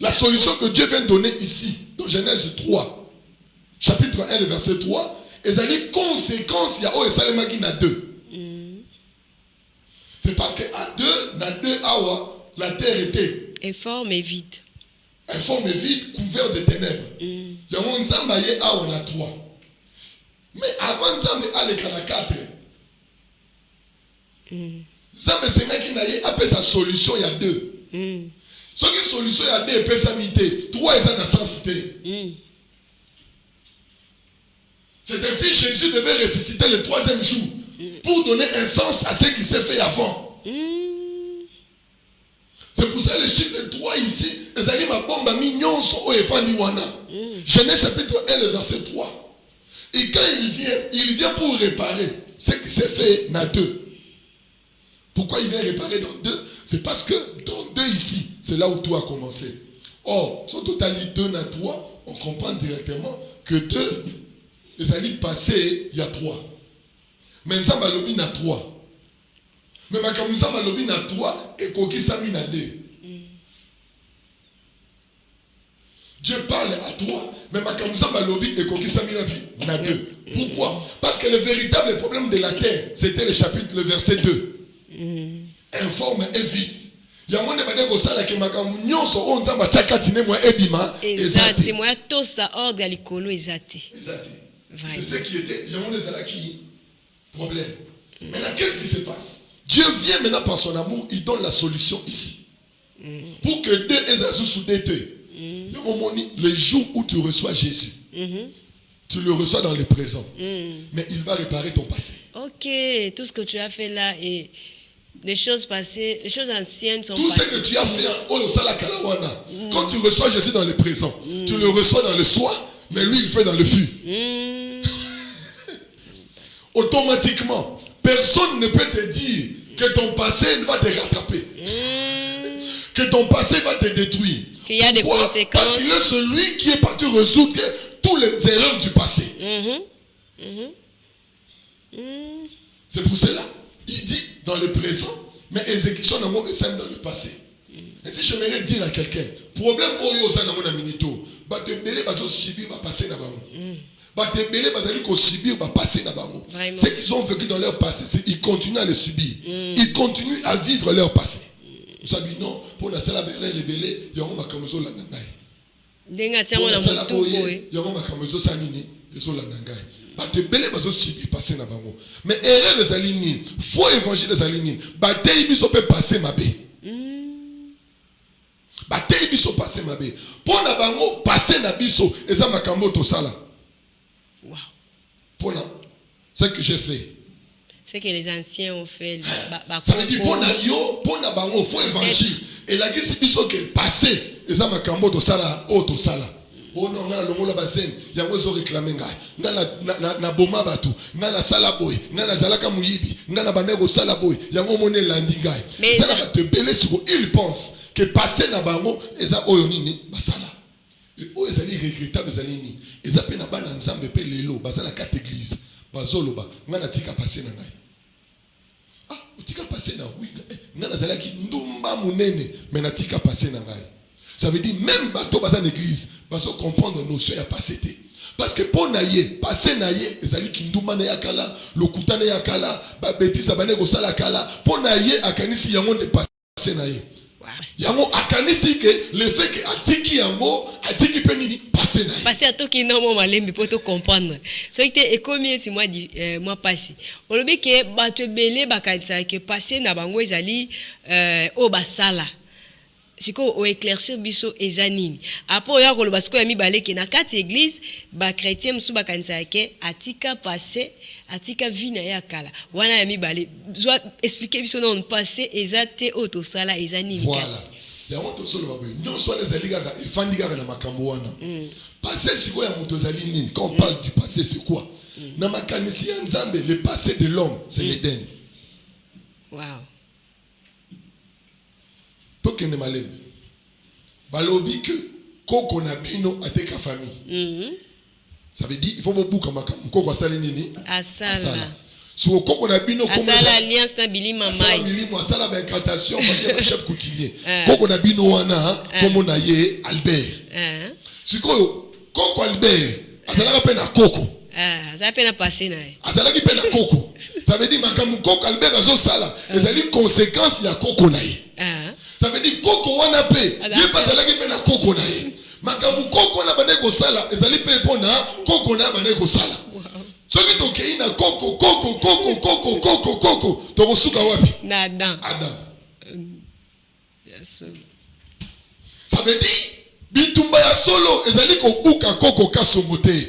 La solution que Dieu vient donner ici, dans Genèse 3, chapitre 1, le verset 3, il y a une conséquence, il y a na 2. C'est parce qu'à 2, la terre était informe et vide. Informe et vide, couvert de ténèbres. Il y a un Zambaye awa na 3. Mais avant Zambé à l'écran à 4. Zambé c'est un qui n'a pas sa solution, il y a 2. Ce qui solution, il y a 2 et puis sa mité. 3 est en sensité. C'est ainsi que Jésus devait ressusciter le 3e jour pour donner un sens à ce qui s'est fait avant. C'est pour ça que le chiffre 3 ici, les animaux ma bombe mignon sont au Genèse chapitre 1, le verset 3. Et quand il vient pour réparer ce qui s'est fait dans 2. Pourquoi il vient réparer dans 2? C'est parce que dans 2 ici, c'est là où tout a commencé. Or, si on totalise 2 dans 3, on comprend directement que 2, les années passées, il y a 3. Mais ça va l'objet à 3. Mais makamusa malobi na 3 et kokisami na 2. Dieu parle à 3, mais makamusa malobi et kokisami na 2. Pourquoi? Parce que le véritable problème de la terre, c'était le chapitre, le verset 2. Informe et vite. Yamone bade ko sala ke makamu nyonso o nzamba chakatine mo ebima ezate mo tosa ordre ya likolo ezate. C'est ce qui était Yamone zalaki problème. Maintenant qu'est-ce qui se passe? Dieu vient maintenant par son amour, il donne la solution ici. Pour que deux ezazou soudé te. Yamone le jour où tu reçois Jésus. Tu le reçois dans le présent. Mais il va réparer ton passé. OK, tout ce que tu as fait là et les choses passées, les choses anciennes sont tout passées. Tout ce que tu as fait quand tu reçois Jésus dans le présent, tu le reçois dans le soi, mais lui il fait dans le fut. Automatiquement, personne ne peut te dire que ton passé va te rattraper, que ton passé va te détruire. Qu'il y a des conséquences. Parce qu'il est celui qui est parti résoudre tous les erreurs du passé. C'est pour cela, il dit dans le présent, mais exécution d'amour est simple dans le passé. Et si j'aimerais dire à quelqu'un, problème oyo ça dans mon minito, ba te belé bazo subir ba passer na bango. Ba te belé bazali ko subir ba passer na bango. Ce qu'ils ont vécu dans leur passé, ils continuent à le subir. Ils continuent à vivre leur passé. Vous savez non, pour la salle beré rebelle, yango makamuzo la nangai. Ndenga tiango na mutu boy. Yango makamuzo sanini, ezo la nangai. Bate belé bazo subir passer na bango. Mais erreur les alignés, faux évangile les alignés. Bate biso peut passer ma bé. Bate biso passer ma bé. Pour na bango passer na biso eza makambo to sala. Wow. Pour na ce que j'ai fait. C'est que les anciens ont fait. Ça veut dire pour na yo, pour na bango faux évangile. Et la gisi biso que passer eza makambo to sala o to sala. Oh non, ngana longola basen, yango zo réclamer ngai. Ngana na boma batu, ngana sala boy, ngana zalaka muyibi, ngana baneko sala boy, yango mone landi ngai. Ça va te belé sur il pense que passer na bango eza oyo nini basala. Et o ezali regrettable ezali ni. Eza pe na bana nzambe pe lelo, basala quatre église, bazoloba, ngana tika passer na ngai. Ah, tika passer na oui, ngana zalaki ndumba munene, mais na tika passer na ngai. Ça veut dire même bateau dans l'église, parce qu'on comprend nos notions à passer. Parce que pour naïe, passer naïe, les alliés qui nous demandent yakala, le koutane yakala, ba bêtise abane go sala kala, pour naïe akanisi yango de passer naïe. Yango akanisi que le fait que atiki yango, atiki penini passer naïe. Parce que tout qui non moi malembi pour te comprendre. So ite et combien de mois passé. On le dit que bateau belé bakanisa que passer na bango ezali au basala. Siko o éclaircir biso ezanini apo ya koloba siko ya mibale ke na kati église ba chrétien musu ba kanisa ke atika passé atika vina ya kala wana ya mibale doit expliquer biso non passé ezate auto sala ezanini voilà ya auto solo babe non soit les aligaga et fandiga na makambo wana passé siko ya muto zalini quand on parle du passé c'est quoi na makanisi ya nzambe le passé de l'homme c'est l'Éden. Wow. Tokene malem. Balobi que koko na bino ateka famille. Ça veut dire il faut beaucoup makam koko asala nini? Asala. So koko na bino comme asala alliance na bilima mai. Asala bilima asala ba incantation ba chef coutumier. Koko na bino wana comme na ye Albert. Siko koko Albert asala pe na koko. Ça peut na passer na. Asala ki pe na koko. Ça veut dire makamu koko Albert azo sala. Les conséquences ya koko na ye. Ça veut dire koko wana pe ye bazalaki pe na koko na ye makamu koko na bane ko sala ezali pe pona koko na bane ko sala soki to kei na koko to kosuka wapi na Adam. Yes. Ça veut dire bitumba ya solo ezali ko buka koko kasombote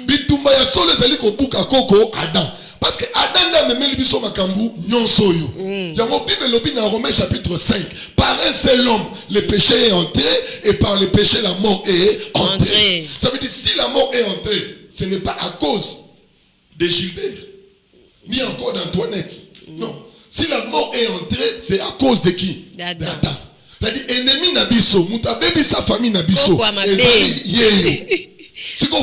bitumba ya solo ezali ko buka koko Adam. Parce que Adam n'a même pas biso makambu nyonso yo. Yango Bible lobi na Romains chapitre 5. Par un seul homme, le péché est entré et par le péché la mort est entrée. Ça veut dire si la mort est entrée, ce n'est pas à cause de Gilbert ni encore d'Antoinette. Non. Si la mort est entrée, c'est à cause de qui? D'Adam. C'est-à-dire ennemi na biso, muta bebi sa famille na biso. Ezali siko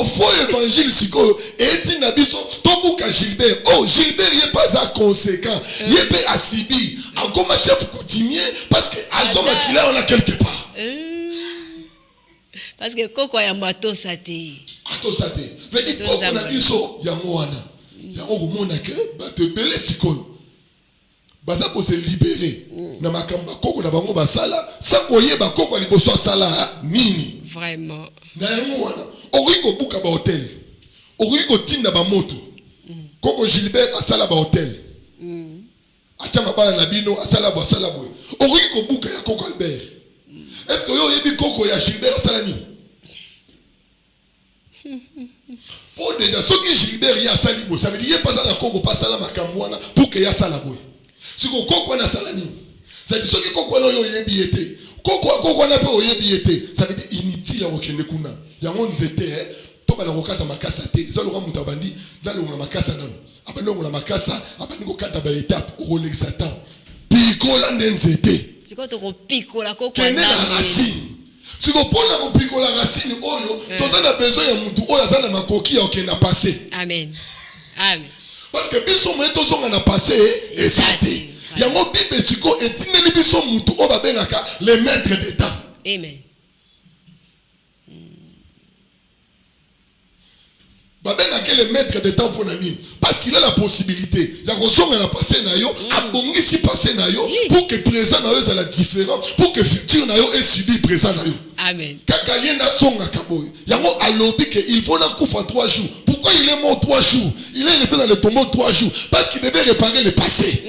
faux évangile siko eti na biso tobuka Gilbert. Oh Gilbert il est pas à conséquent. Yébe asibi. Encore chef coutumier parce que azoma qu'il a on a quelque part. Parce que koko ya mbato sate. Ato sate. Veut dire koko na biso ya moana. Ya ngomona ke ba te belé sikoyo. Baza ko se libérer. Na makamba koko na bango basala sans koyeba koko liboso sala nini. Vraiment. Na yango wana oriko buka ba hotel. Oriko tinda ba moto. Koko Gilbert asala ba hotel. Acha mabala na bino asala bo asala boy. Oriko buka ya koko Albert. Est-ce que yo yebi koko ya Gilbert asala nini? Pour déjà ce que Gilbert ya sali boy, ça veut dire il pas ça na koko pas sala makamwana pour que ya sala boy. Si koko na sala nini? Ça veut dire ce que koko no yo yebi été. Koko na pe oyebi été. Ça veut dire initi ya okende kuna. Yango nzete to bana kokata makasa te. Ça lo ramuta bandi dans le makasa nano. Abano la makasa, abani kokata ba étape o l'exata. Pikola nzete. Siko to ko pikola koko na racine. Siko pona ko pikola racine oyo, toza na besoin ya mutu oyo azana makoki ya okenda passer. Amen. Amen. Parce que biso mo to zonga na passer ezate. Yango Bible siko etineli biso mutu o babengaka les maîtres d'état. Amen. Babengaka les maîtres d'état pour nani parce qu'il a la possibilité ya kozonga na passer na yo abongisi passer na yo pour que présent na yo ça la différent pour que futur na yo est subi présent na yo. Amen. Kaka yena zonga kaboy yango alobi que il faut na kufa 3 jours. Pourquoi il est mort 3 jours? Il est resté dans le tombeau 3 jours parce qu'il devait réparer le passé.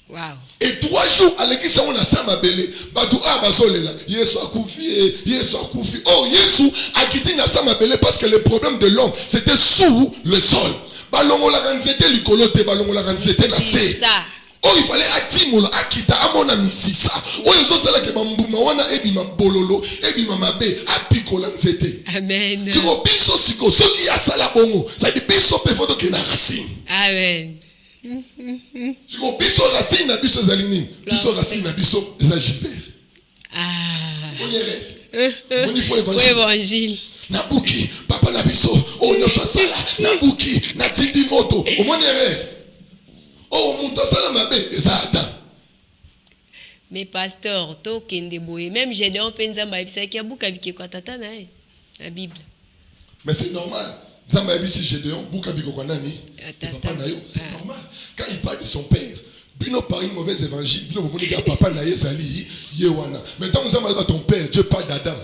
Wow. Et 3 jours aleki sango na sama belé batu bazolela Yesu akufi oh Yesu akiti na sama belé parce que le problème de l'homme c'était sous le sol balongola kanzete likolo te balongola kanzete na se oh il fallait atimola akita amona misisa oh yeso sala ke bambuma wana ebima bololo ebima mabe apikola nzete. Amen. Siko biso siko soki asala bongo ça dit biso pe foto ke na racine. Amen. Siko biso racine na biso zalini biso racine na biso eza Gilbert. Moni fo évangile na buki papa na biso o nyoso sala na buki na tindi moto o monere o muto sala mabe eza ata. Mais pasteur to kende boye même Gédéon penza mbaibisa ki abuka bike kwa tata na la Bible. Mais c'est normal. Zamba bisi Gédéon buka biko kwa nani? Papa na yo, c'est normal. Quand il parle de son père, bino par une mauvaise évangile, bino moni ka papa na yezali yewana. Maintenant Zamba ba ton père, Dieu parle d'Adam.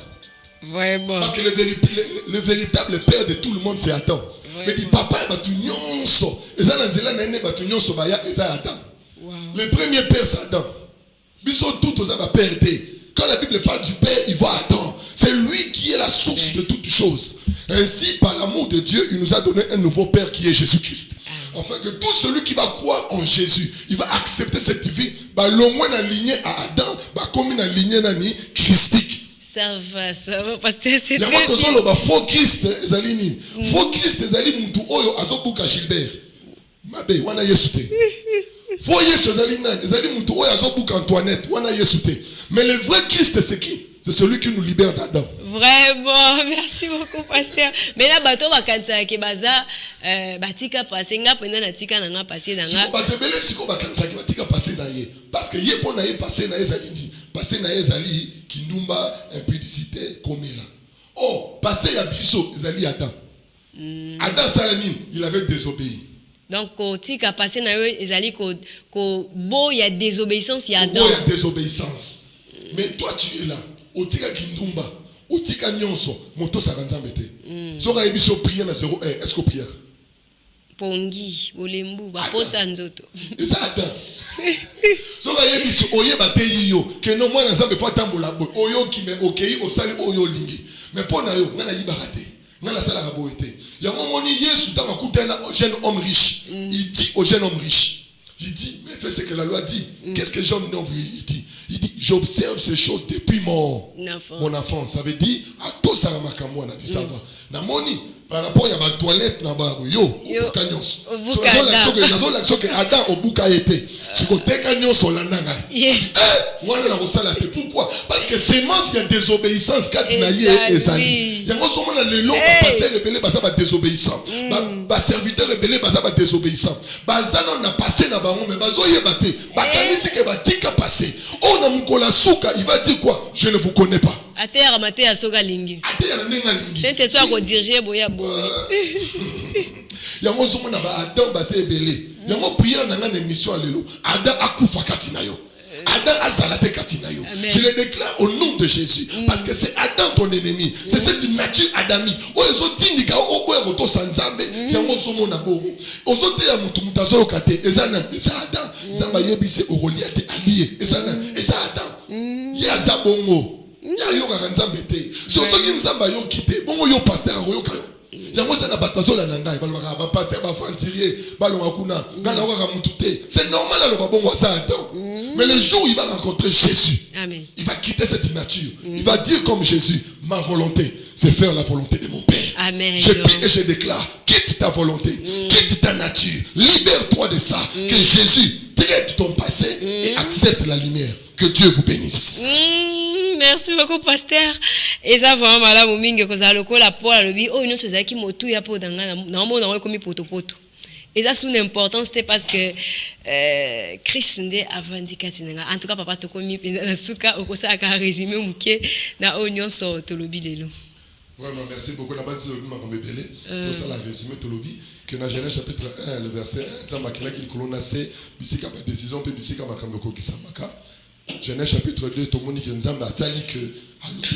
Vraiment. Parce que le véritable père de tout le monde c'est Adam. Mais dit papa ba tu nyonso, eza na nzela na ene ba tu nyonso ba ya eza Adam. Le premier père c'est Adam. Biso tout aux ba père té. Quand la Bible parle du père, il voit Adam. C'est lui qui est la source de toutes choses. Ainsi, par l'amour de Dieu, il nous a donné un nouveau Père qui est Jésus-Christ. Afin que tout celui qui va croire en Jésus, il va accepter cette vie, l'au moins aligné à Adam, comme une alignée nani christique. Ça va, pasteur, c'est très bien. Faux Christ, ezalini. Faux Christ, ezali mutu oyo azobuka Gilbert. Mabe, wana yesute. Faux Yesu ezali nani, ezali mutu oyo azobuka Antoinette, wana yesute. Mais le vrai Christ, c'est qui? C'est celui qui nous libère d'Adam. Vraiment, merci beaucoup, pasteur. Mais là, bateau va kansa ke baza batika passer nga pena na tika na nga passer na nga. Si bateau belé siko ba kansa ke batika passer na ye parce que ye pona ye passer na ye zali di. Passer na ye zali kindumba impudicité komela. Oh, passer ya biso zali Adam. Adam Salamine, il avait désobéi. Donc tika passer na yo ezali ko bo ya désobéissance ya Adam. Bo ya désobéissance. Mais toi tu es là. Otika kindumba, otika nyonso, moto saranzambe te. Soka yebiso prier na 01, est-ce que prière? Pongi, bolembu, ba posa nzoto. Exact. Soka yebiso oyeba te yiyo, ke no mwana nzambe fa tambola boy. Oyo ki me okei osali oyo lingi. Mais pona yo, ngana yibaka te. Ngana sala ka boy te. Yango moni Yesu ta makutena au jeune homme riche. Il dit au jeune homme riche. Il dit, mais fais ce que la loi dit. Qu'est-ce que jeune homme dit? Il dit, j'observe ces choses depuis mon enfance. Ça veut dire, à tout ça, ça va. Na moni, par rapport à ma toilette, na ba yo, kanyos. So l'action que Adam au buka été. Si ko te kanyos la nanga. Wana na rosala te. Pourquoi? Parce que sémence il y a désobéissance quand il y a ezali. yango somona lelo pasteur rebelle baza ba désobéissant ba serviteur rebelle baza ba désobéissant baza non na passé na bango mais bazo yeba te bakanisi ke batika passé on a mukola suka il va dire quoi je ne vous connais pas atera mate ya soka lingi atera nenga lingi c'est esprit ko diriger boya boy yango somona ba Adam baza ebele yango prière na ngana émission lelo Adam akufa kati na yo Adam a zalaté katinayo. Je le déclare au nom de Jésus. Parce que c'est Adam ton ennemi. C'est cette nature adamique. Oh, ils ont dit que Obo Sanzambe, Yango Somo Nabogo. Aux autres, Mutazo Kate, Ezanan, Ezadam, Zamba Yebise, Oroliate, Allié, Ezanan, Ezadam. Yazabongo. Yayoga Ranzambete. Si on se dit Zamba Yo Kite, Bongo Yo Pasteur Aroyoka. Yango ça na batpaso la nanga balwa ba pasteur ba fantirier balonga kuna ngana waka mutute c'est normal le babongo ça attend mais le jour où il va rencontrer Jésus amen il va quitter cette nature il va dire comme Jésus ma volonté c'est faire la volonté de mon Père amen je prie et je déclare quitte ta volonté quitte ta nature libère-toi de ça que Jésus traite ton passé et accepte la lumière que Dieu vous bénisse. Merci beaucoup pasteur et ça vraiment malamu mingi koza lokola pola lobi oh nous faisait qui motu ya po danga na mona on comme poto poto et ça son importance c'était parce que Christ ndé avandi katinanga en tout cas papa to komi penza na suka okosa aka résumer muke na onyon so to lobi lelo. Vraiment merci beaucoup na basi lobi makambe belé tout ça la résumer to lobi que dans Genèse chapitre 1 le verset 1 tambakela ki kolona c'est bisika ba décision pe bisika makambe ko kisamaka. Genèse chapitre 2, tout le monde qui nous a dit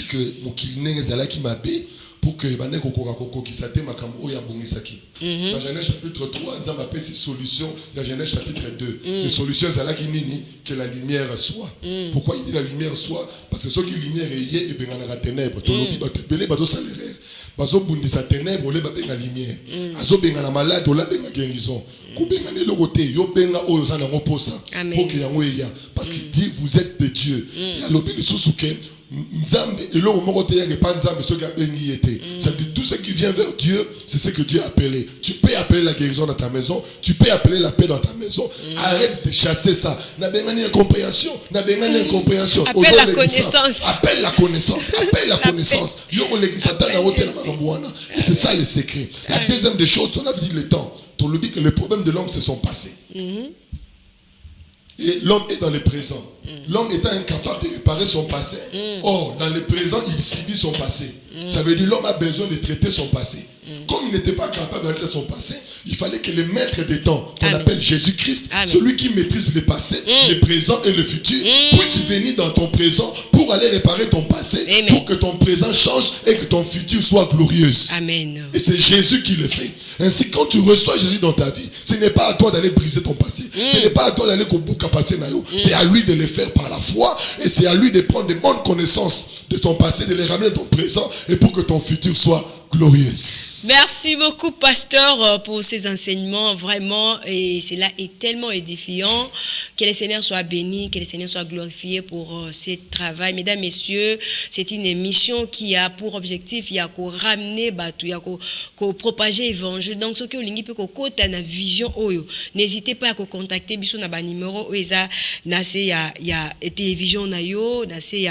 que mokili nenge ezalaki mabe pour que bande kokora koko ki sate makam oya bongisaki. Dans Genèse chapitre 3, nous avons appelé ces solutions dans Genèse chapitre 2. Les solutions ezalaki nini que la lumière soit. Pourquoi il dit la lumière soit parce que ce qui lumière est yé et bengana la ténèbre. To lobi ba tepele ba do salaire. Bazo bundisa ténèbre le ba benga lumière. Azo benga na malade ola benga guérison. Ku benga ne lokote yo benga oyo za na ngoposa. Pour que yango eya parce qu'il dit vous êtes de Dieu. Et alobi lisusuke Nzambe et l'eau moroté y'a pas Nzambe ce gars béni était. Ça veut dire tout ce qui vient vers Dieu, c'est ce que Dieu a appelé. Tu peux appeler la guérison dans ta maison, tu peux appeler la paix dans ta maison. Arrête de chasser ça. N'a pas incompréhension, n'a pas incompréhension. Appelle la connaissance. Appelle la connaissance. Appelle la connaissance. Et c'est ça le secret. La deuxième des choses, on a dit le temps. On lui dit que le problème de l'homme c'est son passé. Et l'homme est dans le présent. L'homme étant incapable de réparer son passé. Or, dans le présent, il subit son passé. Ça veut dire l'homme a besoin de traiter son passé. Comme il n'était pas capable de traiter son passé, il fallait que le maître des temps, qu'on appelle Jésus-Christ, celui qui maîtrise le passé, le présent et le futur, puisse venir dans ton présent pour aller réparer ton passé, pour que ton présent change et que ton futur soit glorieuse. Amen. Et c'est Jésus qui le fait. Ainsi, quand tu reçois Jésus dans ta vie, ce n'est pas à toi d'aller briser ton passé. Ce n'est pas à toi d'aller au bout passer nayo. C'est à lui de le faire par la foi et c'est à lui de prendre de bonnes connaissances de ton passé, de les ramener dans ton présent et pour que ton futur soit glorieuse. Merci beaucoup, pasteur, pour ces enseignements. Vraiment, et cela est tellement édifiant. Que le Seigneur soit béni, que le Seigneur soit glorifié pour ce travail. Mesdames, messieurs, c'est une émission qui a pour objectif, il y a qu'à ramener, il y a qu'à propager l'évangile. Donc, ce que vous peut côté une vision, n'hésitez pas à contacter bisou na ba numéro oeza na se il y a télévision na yo, na se il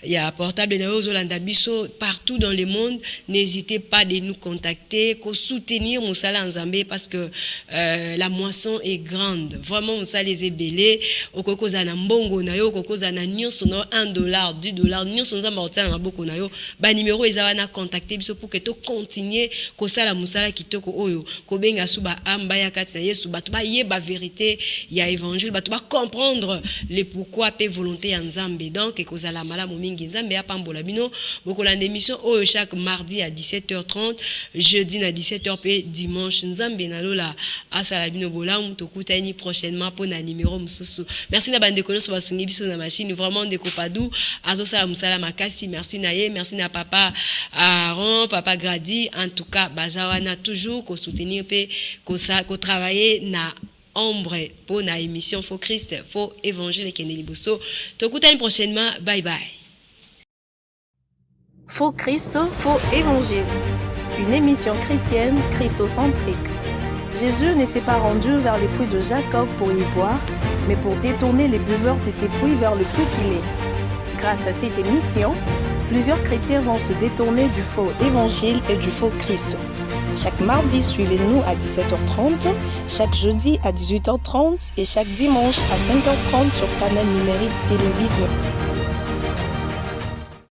y a portable na yo zolanda biso partout dans le monde. N'hésitez pas de nous contacter, de soutenir Moussala Nzambe parce que la moisson est grande. Vraiment, Moussala les ébélés. Au kokoza na mbongo na yo, kokoza na nyonso na $1, $10, nyonso nzamba otala na boko na yo. Ba numéro ezawa na contacter biso pour que to continuer kosala Moussala kitoko oyo. Ko benga suba amba ya kati na Yesu batu ba yeba vérité ya évangile batu ba comprendre le pourquoi pe volonté ya Nzambe. Donc kozala malamu mingi Nzambe ya pambola bino bokola émission oyo chaque mardi à 17h30, jeudi à 17h p dimanche Nzambe na lola asala bino bolamu tokutani prochainement pour na numéro mususu. Merci na bande kono so basungi biso na machine vraiment ndeko Padou azo sala musala makasi. Merci na ye, merci na papa Aaron, papa Grady, en tout cas bazawana toujours ko soutenir pe ko travailler na ombre pour na émission Faux Christ, Faux Évangile Keneli Bosso. Tokutani prochainement, bye bye. Faux Christ, Faux Évangile. Une émission chrétienne christocentrique. Jésus ne s'est pas rendu vers les puits de Jacob pour y boire, mais pour détourner les buveurs de ces puits vers le puits qu'il est. Grâce à cette émission, plusieurs chrétiens vont se détourner du faux évangile et du faux Christ. Chaque mardi, suivez-nous à 17h30, chaque jeudi à 18h30 et chaque dimanche à 5h30 sur Canal Numérique Télévision.